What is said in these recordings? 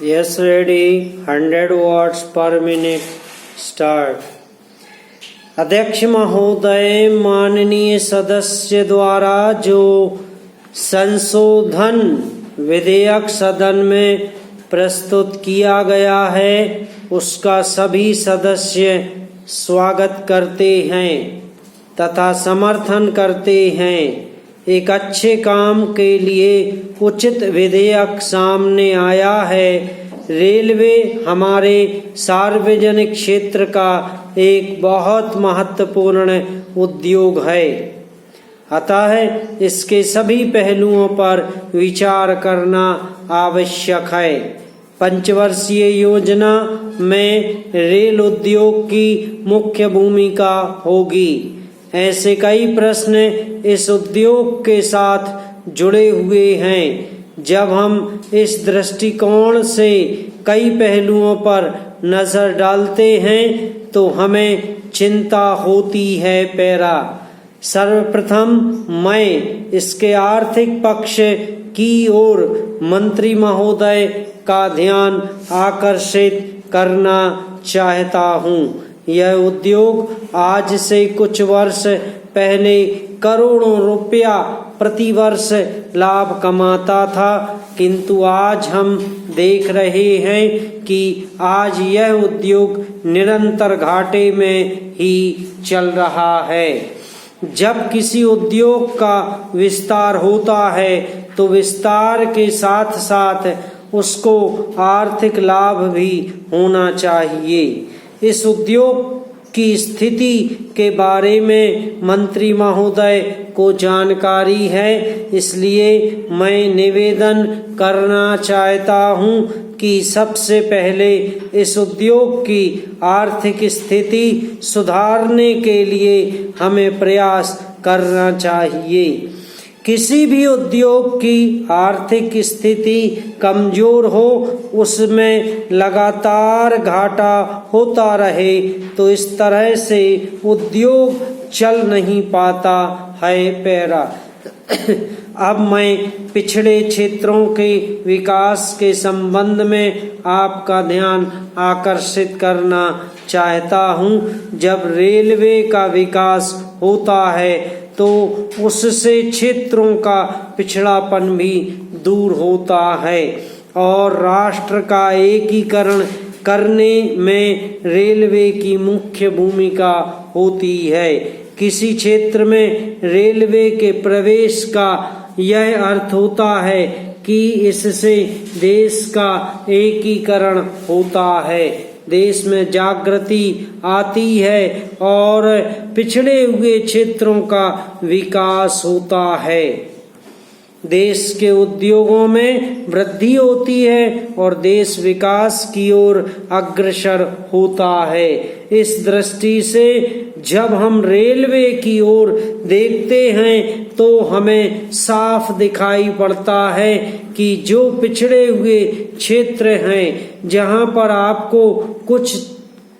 Yes, ready. 100 watts per minute. Start. अध्यक्ष महोदय, माननीय सदस्य द्वारा जो संशोधन विधेयक सदन में प्रस्तुत किया गया है उसका सभी सदस्य स्वागत करते हैं तथा समर्थन करते हैं। एक अच्छे काम के लिए उचित विधेयक सामने आया है। रेलवे हमारे सार्वजनिक क्षेत्र का एक बहुत महत्वपूर्ण उद्योग है, अतः इसके सभी पहलुओं पर विचार करना आवश्यक है। पंचवर्षीय योजना में रेल उद्योग की मुख्य भूमिका होगी। ऐसे कई प्रश्न इस उद्योग के साथ जुड़े हुए हैं। जब हम इस दृष्टिकोण से कई पहलुओं पर नजर डालते हैं तो हमें चिंता होती है। पैरा सर्वप्रथम मैं इसके आर्थिक पक्ष की ओर मंत्री महोदय का ध्यान आकर्षित करना चाहता हूँ। यह उद्योग आज से कुछ वर्ष पहले करोड़ों रुपया प्रति वर्ष लाभ कमाता था, किंतु आज हम देख रहे हैं कि आज यह उद्योग निरंतर घाटे में ही चल रहा है। जब किसी उद्योग का विस्तार होता है तो विस्तार के साथ साथ उसको आर्थिक लाभ भी होना चाहिए। इस उद्योग की स्थिति के बारे में मंत्री महोदय को जानकारी है, इसलिए मैं निवेदन करना चाहता हूं कि सबसे पहले इस उद्योग की आर्थिक स्थिति सुधारने के लिए हमें प्रयास करना चाहिए। किसी भी उद्योग की आर्थिक स्थिति कमजोर हो, उसमें लगातार घाटा होता रहे तो इस तरह से उद्योग चल नहीं पाता है। पैरा अब मैं पिछड़े क्षेत्रों के विकास के संबंध में आपका ध्यान आकर्षित करना चाहता हूँ। जब रेलवे का विकास होता है तो उससे क्षेत्रों का पिछड़ापन भी दूर होता है और राष्ट्र का एकीकरण करने में रेलवे की मुख्य भूमिका होती है। किसी क्षेत्र में रेलवे के प्रवेश का यह अर्थ होता है कि इससे देश का एकीकरण होता है, देश में जागृति आती है और पिछड़े हुए क्षेत्रों का विकास होता है। देश के उद्योगों में वृद्धि होती है और देश विकास की ओर अग्रसर होता है। इस दृष्टि से जब हम रेलवे की ओर देखते हैं तो हमें साफ दिखाई पड़ता है कि जो पिछड़े हुए क्षेत्र हैं, जहां पर आपको कुछ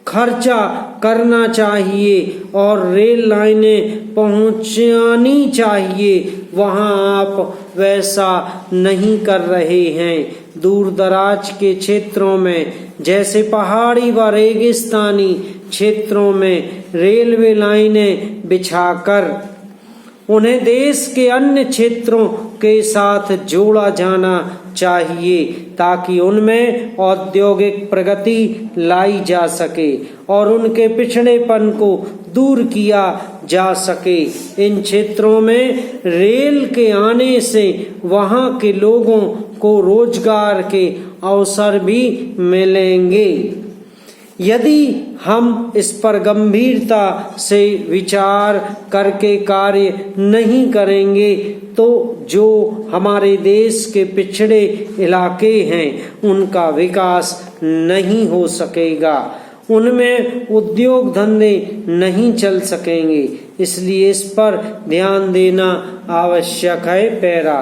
खर्चा करना चाहिए और रेल लाइनें पहुंचानी चाहिए, वहां आप वैसा नहीं कर रहे हैं। दूर दराज के क्षेत्रों में जैसे पहाड़ी व रेगिस्तानी क्षेत्रों में रेलवे लाइनें बिछाकर उन्हें देश के अन्य क्षेत्रों के साथ जोड़ा जाना चाहिए ताकि उनमें औद्योगिक प्रगति लाई जा सके और उनके पिछड़ेपन को दूर किया जा सके। इन क्षेत्रों में रेल के आने से वहां के लोगों को रोजगार के अवसर भी मिलेंगे। यदि हम इस पर गंभीरता से विचार करके कार्य नहीं करेंगे तो जो हमारे देश के पिछड़े इलाके हैं उनका विकास नहीं हो सकेगा, उनमें उद्योग धंधे नहीं चल सकेंगे। इसलिए इस पर ध्यान देना आवश्यक है। पैरा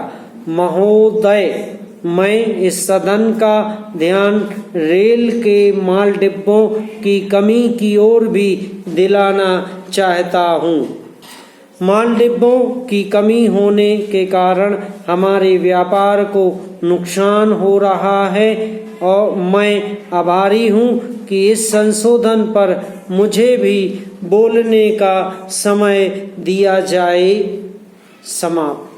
महोदय, मैं इस सदन का ध्यान रेल के माल डिब्बों की कमी की ओर भी दिलाना चाहता हूँ। माल डिब्बों की कमी होने के कारण हमारे व्यापार को नुकसान हो रहा है। और मैं आभारी हूँ कि इस संशोधन पर मुझे भी बोलने का समय दिया जाए। समाप्त।